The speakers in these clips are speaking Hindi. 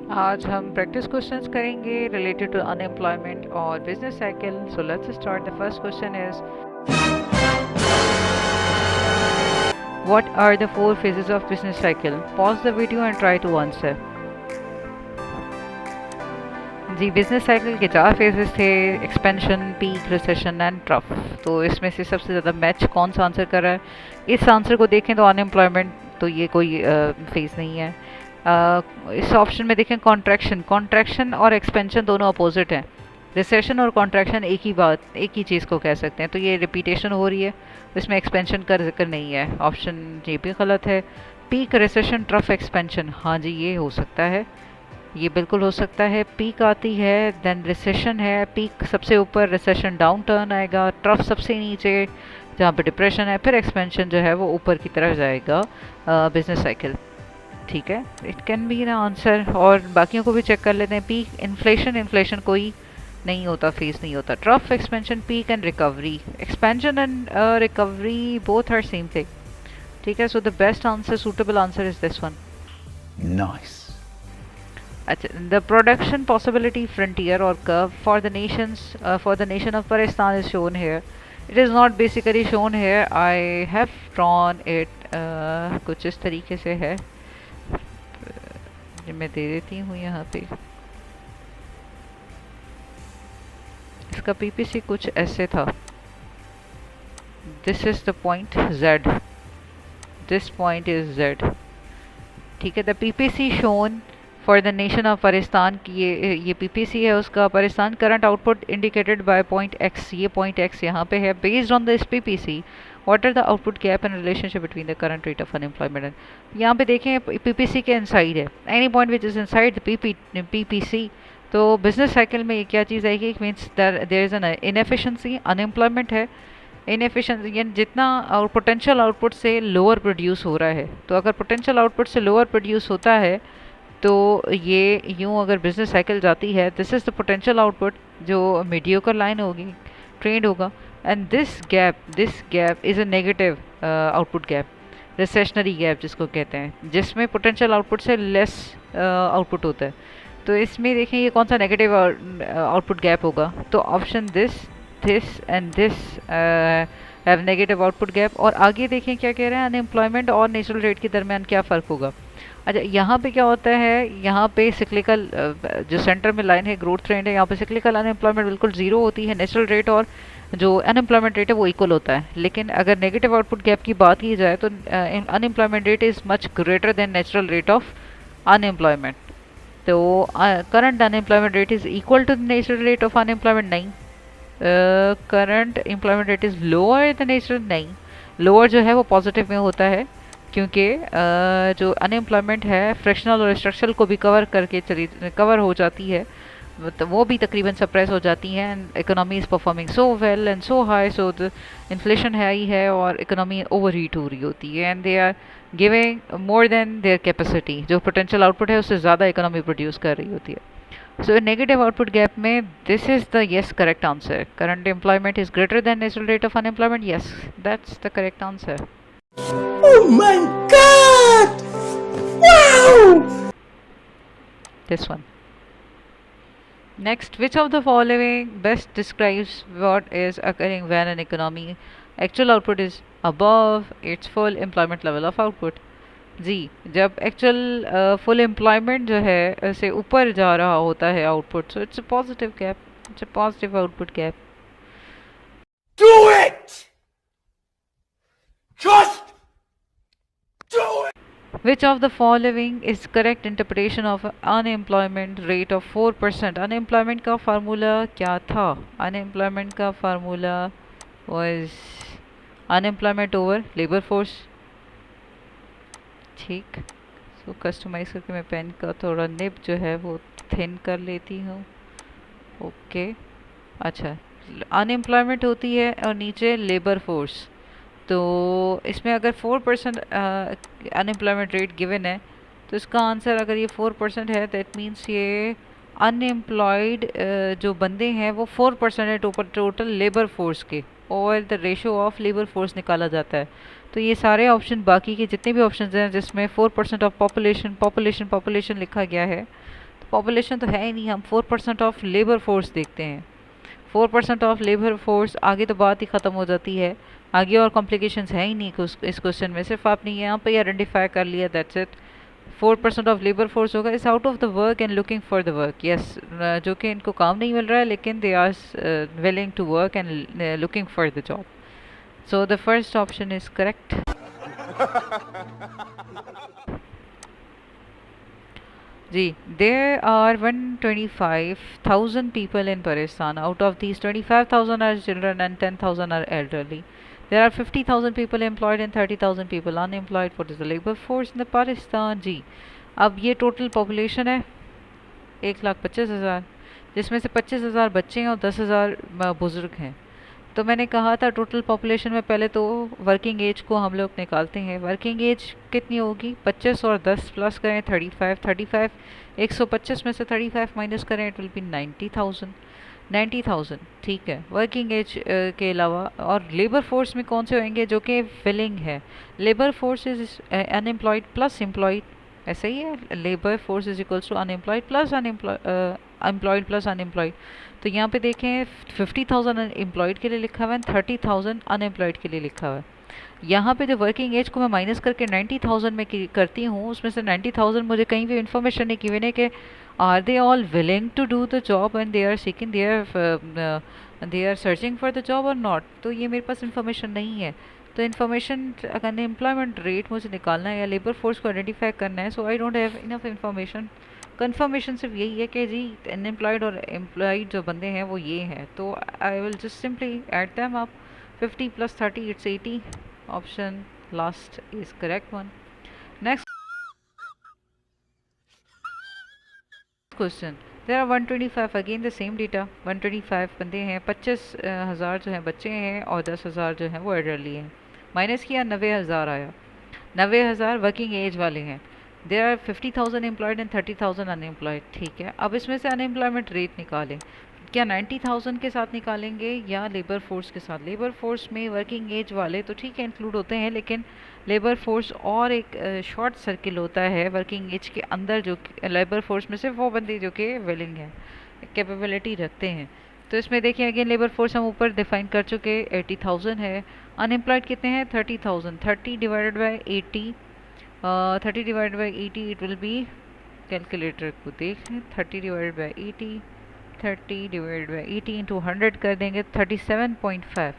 आज हम प्रैक्टिस क्वेश्चंस करेंगे रिलेटेड टू अनएम्प्लॉयमेंट और business cycle. So let's start. The first question is what are the four phases of business cycle. Pause the video and try to answer. जी, बिजनेस साइकिल के 4 फेजेस थे: expansion, peak, recession and trough. तो इसमें से सबसे ज़्यादा मैच कौन सा आंसर कर रहा है? इस आंसर को देखें तो अनएम्प्लॉयमेंट, तो ये कोई फेज नहीं है. इस ऑप्शन में देखें कॉन्ट्रैक्शन. कॉन्ट्रैक्शन और एक्सपेंशन दोनों अपोजिट हैं. रिसेशन और कॉन्ट्रैक्शन एक ही बात, एक ही चीज़ को कह सकते हैं, तो ये रिपीटेशन हो रही है. इसमें एक्सपेंशन का जिक्र नहीं है. ऑप्शन ये भी गलत है. पीक, रिसेशन, ट्रफ, एक्सपेंशन, हाँ जी ये हो सकता है, ये बिल्कुल हो सकता है. पीक आती है, देन रिसेशन है, पीक सबसे ऊपर, रिसेशन डाउन टर्न आएगा, ट्रफ सबसे नीचे जहाँ पे डिप्रेशन है, फिर एक्सपेंशन जो है वो ऊपर की तरफ जाएगा. बिजनेस साइकिल, ठीक है, इट कैन बी ना आंसर. और बाकियों को भी चेक कर लेते हैं. पीक, इन्फ्लेशन, इन्फ्लेशन कोई नहीं होता, फेस नहीं होता. Trough, expansion, peak and recovery. Expansion and recovery both are same thing, ठीक है. So the best answer, suitable answer is this one. Nice. अच्छा, द प्रोडक्शन पॉसिबिलिटी फ्रंटियर और curve for the nation of Pakistan is shown here. It is not basically shown here, I have drawn it. कुछ इस तरीके से है, मैं दे देती हूँ यहाँ पे. इसका पीपीसी कुछ ऐसे था. This is the point Z, this point is Z, ठीक है. The PPC shown for the nation of Pakistan की ये पीपीसी है उसका. Pakistan current output indicated by point X, ये पॉइंट X यहाँ पे है. Based on this PPC what are the output gap and relationship between the current rate of unemployment. यहाँ पे देखें पीपीसी के इनसाइड है, any point which is inside the PPC. तो बिजनेस साइकिल में ये क्या चीज़ आएगी? Means there is an inefficiency, unemployment है. इनएफिशिएंसी यानी जितना पोटेंशियल आउटपुट से लोअर प्रोड्यूस हो रहा है. तो अगर पोटेंशियल आउटपुट से लोअर प्रोड्यूस होता है तो ये यूँ अगर बिजनेस साइकिल जाती है, this is the potential output जो मीडियोकर लाइन होगी, ट्रेंड होगा. And this gap is a negative output gap, recessionary gap जिसको कहते हैं, जिसमें पोटेंशियल आउटपुट से लेस आउटपुट होता है. तो इसमें देखें ये कौन सा नेगेटिव आउटपुट गैप होगा. तो option this and this have negative output gap. और आगे देखें क्या कह रहे हैं, अनएम्प्लॉयमेंट और नेचुरल रेट के दरमियान क्या फ़र्क होगा. अच्छा, यहाँ पे क्या होता है, यहाँ पे सिक्लिकल जो सेंटर में लाइन है, ग्रोथ ट्रेंड है, यहाँ पे सिक्लिकल अनएम्प्लॉयमेंट बिल्कुल ज़ीरो होती है. नेचुरल रेट और जो अनएम्प्लॉयमेंट रेट है वो इक्वल होता है. लेकिन अगर नेगेटिव आउटपुट गैप की बात की जाए तो unemployment rate is much greater than natural rate of unemployment. तो current unemployment rate is equal to the natural rate of unemployment. नहीं, current employment rate is lower than natural. नहीं, लोअर जो है वो पॉजिटिव में होता है, क्योंकि जो अनएम्प्लॉयमेंट है फ्रैक्शनल और स्ट्रक्चरल को भी कवर हो जाती है, तो वो भी तकरीबन सप्रेस हो जाती हैं. And economy is performing so well and so high, so the inflation है ही है और इकोनॉमी ओवर हीट हो रही होती है. And they are giving more than their capacity, जो पोटेंशियल आउटपुट है उससे ज़्यादा इकोनॉमी प्रोड्यूस कर रही होती है. सो नेगेटिव आउटपुट गैप में this is the yes correct answer. Current employment is greater than natural rate of unemployment. Yes, that's the correct answer. Oh my God! Wow! This one. Next, which of the following best describes what is occurring when an economy actual output is above its full employment level of output. जी, जब एक्चुअल फुल एम्प्लॉयमेंट जो है से ऊपर जा रहा होता है output, so it's a positive gap, it's a positive output gap. Do it! Just do it! Which of the following is correct interpretation of unemployment rate of 4%? Unemployment का फार्मूला क्या था? Unemployment का formula was unemployment over labor force. ठीक, सो कस्टमाइज करके मैं पेन का थोड़ा निब जो है वो थिन कर लेती हूँ. ओके, अच्छा, अनएम्प्लॉयमेंट होती है और नीचे लेबर फोर्स. तो इसमें अगर 4% अनएम्प्लॉयमेंट रेट गिवन है, तो इसका आंसर अगर ये 4% है, दैट मीन्स ये अनएम्प्लॉयड जो बंदे हैं वो 4% है टोटल लेबर फोर्स के, और the ratio of labour force निकाला जाता है. तो ये सारे ऑप्शन, बाकी के जितने भी ऑप्शन हैं जिसमें 4% ऑफ पॉपुलेशन लिखा गया है, पॉपुलेशन तो है ही नहीं, हम 4% ऑफ लेबर फोर्स देखते हैं। 4% ऑफ लेबर फोर्स, आगे तो बात ही ख़त्म हो जाती है, आगे और कॉम्प्लिकेशंस है ही नहीं इस क्वेश्चन में। सिर्फ आपने यहाँ पे आइडेंटिफाई कर लिया, that's it. 4% of labour force होगा is out of the work and looking for the work. Yes, जो कि इनको काम नहीं मिल रहा है लेकिन they are willing to work and looking for the job. So the first option is correct. जी, there are 125,000 people in Pakistan. Out of these, 25,000 are children and 10,000 are elderly. There are 50,000 people employed and 30,000 people unemployed. What is the labor force in the Pakistan? जी, अब ये टोटल पॉपुलेशन है 1,25,000, जिसमें से 25,000 बच्चे हैं और 10,000 बुज़ुर्ग हैं। तो मैंने कहा था टोटल पॉपुलेशन में पहले तो वर्किंग एज को हम लोग निकालते हैं। वर्किंग एज कितनी होगी, 25 और 10 प्लस करें 35, 125 में से 35 माइनस करें, इट विल बी 90,000। ठीक है, वर्किंग एज के अलावा और लेबर फोर्स में कौन से होंगे, जो कि फिलिंग है। Labour force is unemployed plus employed, ऐसा ही है। Labour force is equals to unemployed plus employed plus unemployed. तो यहाँ पे देखें 50,000 एम्प्लॉयड के लिए लिखा हुआ है, 30,000 अनएम्प्लॉयड के लिए लिखा हुआ है। यहाँ पे जो वर्किंग एज को मैं माइनस करके 90,000 में करती हूँ, उसमें से 90,000 मुझे कहीं भी इन्फॉर्मेशन नहीं गिवन है कि are they all willing to do the job and they are seeking, they are searching for the job और नॉट। तो ये मेरे पास इन्फॉर्मेशन नहीं है। तो इन्फॉर्मेशन, अगर एम्प्लॉयमेंट रेट मुझे निकालना है या लेबर फोर्स को आइडेंटिफाई करना है, so I don't have enough information. Confirmation सिर्फ यही है कि जी अनएम्प्लॉयड और एम्प्लॉयड जो बंदे हैं वो ये हैं। तो I will just simply add them up, 50 + 30 it's 80। Option last is correct one. Next question, there are 125, again the same data. 125 बंदे हैं, 25,000 जो हैं बच्चे हैं और 10,000 जो हैं वो एडरली हैं। माइनस किया, 90,000 आया। 90,000 वर्किंग एज वाले हैं। There are 50,000 employed and 30,000 unemployed. ठीक है, अब इसमें से अनएम्प्लॉयमेंट रेट निकालें। क्या 90,000 के साथ निकालेंगे या लेबर फोर्स के साथ? लेबर फोर्स में वर्किंग एज वाले तो ठीक है इंक्लूड होते हैं, लेकिन लेबर फोर्स और एक शॉर्ट सर्किल होता है वर्किंग एज के अंदर, जो लेबर फोर्स में सिर्फ वो बंदे जो कि विलिंग हैं, कैपेबिलिटी रखते हैं। तो इसमें देखिए अगेन लेबर फोर्स हम ऊपर डिफाइन कर चुके, 80,000 है। अनएम्प्लॉयड कितने हैं, 30,000। 30 divided by 80, 30 divided by 80 it will be, calculator को देख लें, 30 divided by 80, 30 divided by 80 into 100 कर देंगे, 37.5।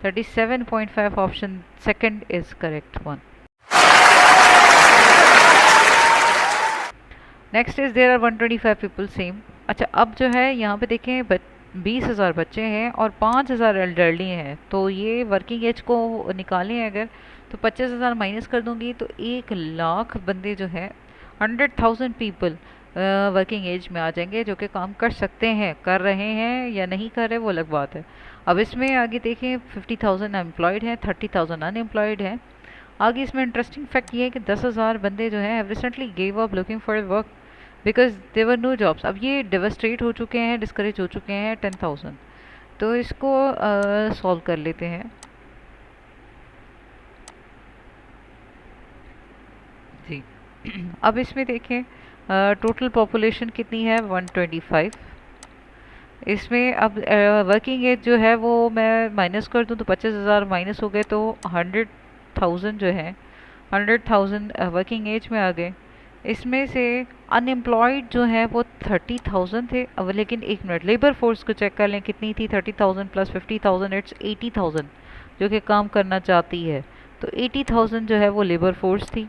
37.5 option second is correct one. Next is there are 125 people, same. अच्छा, अब जो है यहाँ पे देखें 20,000 बच्चे हैं और 5,000 एल्डरली हैं। तो ये वर्किंग एज को निकालें अगर, तो 25,000 माइनस कर दूंगी तो 1,00,000 बंदे जो है, 100,000 पीपल वर्किंग एज में आ जाएंगे, जो कि काम कर सकते हैं। कर रहे हैं या नहीं कर रहे वो अलग बात है। अब इसमें आगे देखें 50,000 एम्प्लॉयड हैं, 30,000 अनएम्प्लॉयड हैं। आगे इसमें इंटरेस्टिंग फैक्ट ये है कि 10,000 बंदे जो हैं recently gave up looking for work because there're no jobs. अब ये डिवस्ट्रेट हो चुके हैं, डिस्करेज हो चुके हैं 10,000। तो इसको सॉल्व कर लेते हैं जी। अब इसमें देखें टोटल पॉपुलेशन कितनी है, 125। इसमें अब वर्किंग एज जो है वो मैं माइनस कर दूं तो 25,000 माइनस हो गए, तो 100,000 जो है, 100,000 वर्किंग एज में आ गए। इसमें से अनएम्प्लॉयड जो है वो 30,000 थे। अब लेकिन एक मिनट, लेबर फोर्स को चेक कर लें कितनी थी, 30,000 + 50,000 इट्स 80,000 जो कि काम करना चाहती है। तो 80,000 जो है वो लेबर फोर्स थी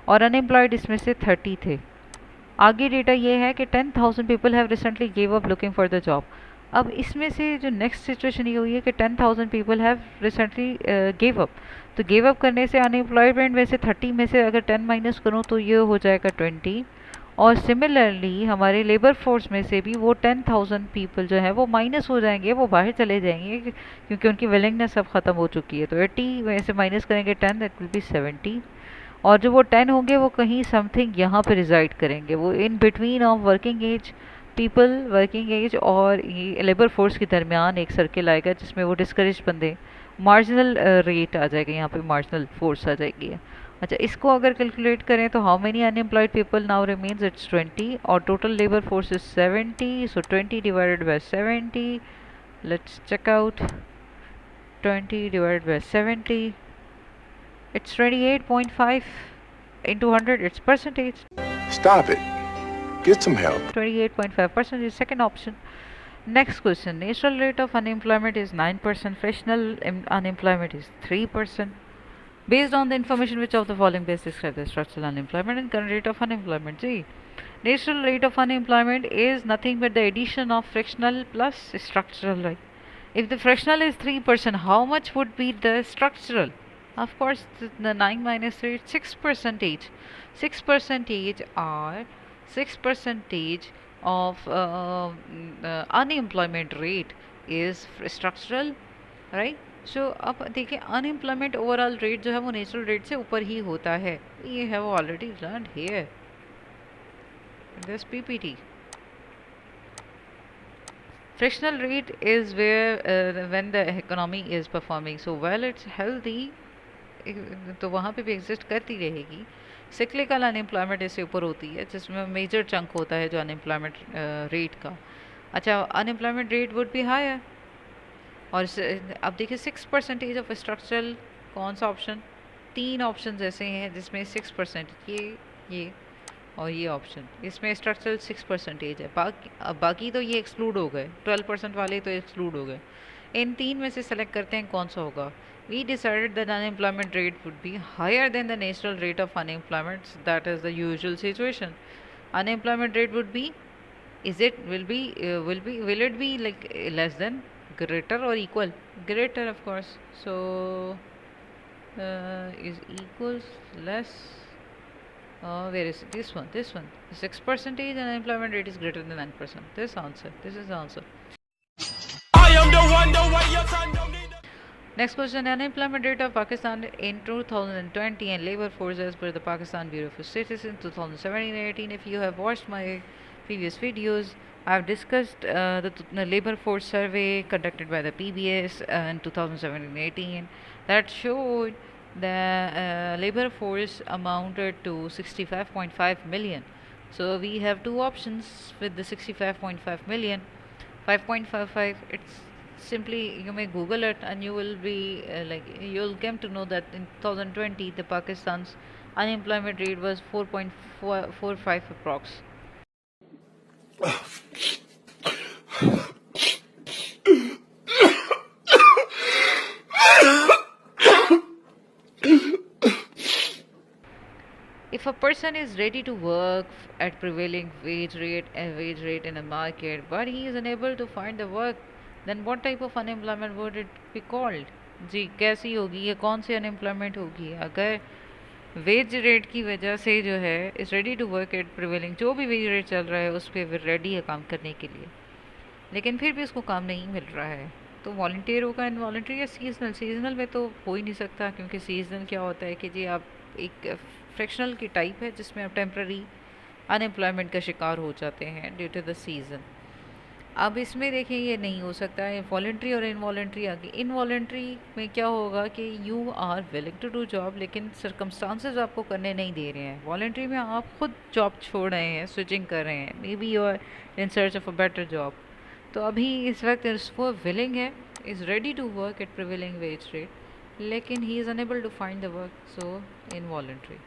और अनएम्प्लॉयड इसमें से 30 थे। आगे डेटा ये है कि 10,000 people have recently give up looking for the job. अब इसमें से जो नेक्स्ट सिचुएशन ये हुई है कि 10,000 people have recently give up. तो गिव अप करने से अनएम्प्लॉयमेंट में से 30 में से अगर 10 माइनस करूँ तो ये हो जाएगा 20। और सिमिलरली हमारे लेबर फोर्स में से भी वो 10,000 पीपल जो है वो माइनस हो जाएंगे, वो बाहर चले जाएंगे क्योंकि उनकी विलिंगनेस अब ख़त्म हो चुकी है। तो 80 में से माइनस करेंगे 10, दैट विल बी 70। और जो वो 10 होंगे वो कहीं समथिंग यहाँ पे रिजाइड करेंगे, वो in between of working age people, working age और ये लेबर फोर्स के दरमियान एक सर्किल आएगा जिसमें वो डिस्करेज बंदे, मार्जिनल रेट आ जाएगा, यहाँ पे मार्जिनल फोर्स आ जाएगी। अच्छा, इसको अगर कैलकुलेट करें तो how many unemployed people now remains, it's 20 और total labour force is 70, so 20 divided by 70, let's check out 20 divided by 70, it's 28.5 into 100, it's percentage. Stop it. Get some help. 28.5% is second option. Next question, natural rate of unemployment is 9%, fractional unemployment is 3%. Based on the information, which of the following best describe the structural unemployment and current rate of unemployment? See, natural rate of unemployment is nothing but the addition of fractional plus structural, right? If the fractional is 3%, how much would be the structural? Of course, the 9 minus 3 is 6%. 6% are 6% of unemployment rate is structural, right? सो अब देखिए अनएम्प्लॉयमेंट ओवरऑल रेट जो है वो नेचुरल रेट से ऊपर ही होता है. ये have already learn here this PPT. Fractional rate is where when the economy is performing so well, it's healthy, तो वहाँ पे भी एग्जिस्ट करती रहेगी. सिक्लिकल अनएम्प्लॉयमेंट इससे ऊपर होती है जिसमें मेजर चंक होता है जो अनएम्प्लॉयमेंट रेट का. अच्छा, unemployment rate would be higher. और अब देखिए 6% ऑफ स्ट्रक्चरल, कौन सा ऑप्शन? 3 ऑप्शन ऐसे हैं जिसमें 6%, ये और ये ऑप्शन, इसमें स्ट्रक्चरल 6% है. बाकी तो ये एक्सक्लूड हो गए, 12% वाले तो एक्सक्लूड हो गए. इन 3 में से सेलेक्ट करते हैं कौन सा होगा. We decided that unemployment rate would be higher than the natural rate of unemployment. That is the usual situation. Unemployment rate would be, will it be like less than, greater or equal? Greater, of course. So is equals less, where is it? This one 6% and unemployment rate is greater than 9%. This is the answer. I am the one, the way your son don't need. Next question, unemployment rate of Pakistan in 2020 and labor force as per the Pakistan Bureau of Statistics in 2017-18. If you have watched my previous videos, I have discussed the labor force survey conducted by the PBS in 2017-18 that showed the labor force amounted to 65.5 million. So we have two options with the 65.5 million. 5.55, it's simply, you may Google it and you will be you'll come to know that in 2020 the Pakistan's unemployment rate was 4.45 approx. If a person is ready to work at prevailing wage rate in a market, but he is unable to find the work, then what type of unemployment would it be called? जी कैसी होगी ये, कौन सी अनएम्प्लॉयमेंट होगी? अगर वेज रेट की वजह से जो है is ready to work at prevailing, जो भी वेज रेट चल रहा है उस पर रेडी है काम करने के लिए, लेकिन फिर भी उसको काम नहीं मिल रहा है, तो वॉल्टियर होगा, इनवॉल्ट्री या सीजनल. सीजनल में तो हो ही नहीं सकता, क्योंकि सीजनल क्या होता है कि जी आप एक फ्रैक्शनल की टाइप है जिसमें आप टेम्प्रेरी अनएम्प्लॉयमेंट का शिकार हो जाते हैं ड्यू टू द सीज़न. अब इसमें देखें ये नहीं हो सकता है. वॉलंटरी और इनवॉलंटरी आ गई. इनवॉलंटरी में क्या होगा कि you are willing to do job लेकिन सर्कमस्टांसेस आपको करने नहीं दे रहे हैं. वॉलंटरी में आप खुद जॉब छोड़ रहे हैं, स्विचिंग कर रहे हैं, maybe you are in search of a better job. तो अभी इस वक्त वो विलिंग है, is ready to work at prevailing wage rate, लेकिन he is unable to find the work, so involuntary.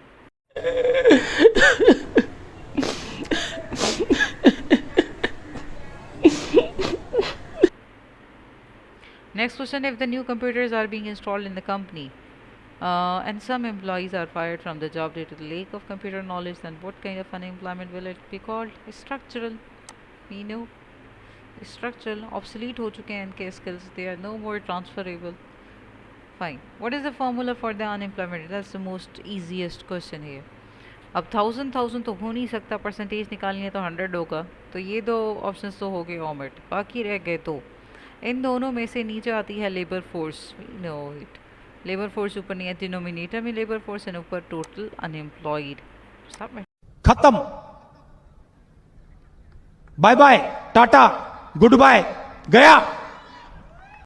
Next question, if the new computers are being installed in the company and some employees are fired from the job due to the lack of computer knowledge, then what kind of unemployment will it be called? Structural. We know structural, obsolete हो चुके हैं इनके skills, they are no more transferable. Fine. What is the formula for the unemployment? That's the most easiest question here. अब 1000 तो हो नहीं सकता, परसेंटेज निकालनी है तो 100 होगा, तो ये दो ऑप्शंस तो हो गए ओमिट, बाकी रह गए दो. इन दोनों में से नीचे आती है labour force. No it, labour force ऊपर नहीं है, डिनोमिनेटर में लेबर फोर्स एंड ऊपर टोटल अनएम्प्लॉयड. खत्म, bye bye, tata, goodbye, गया.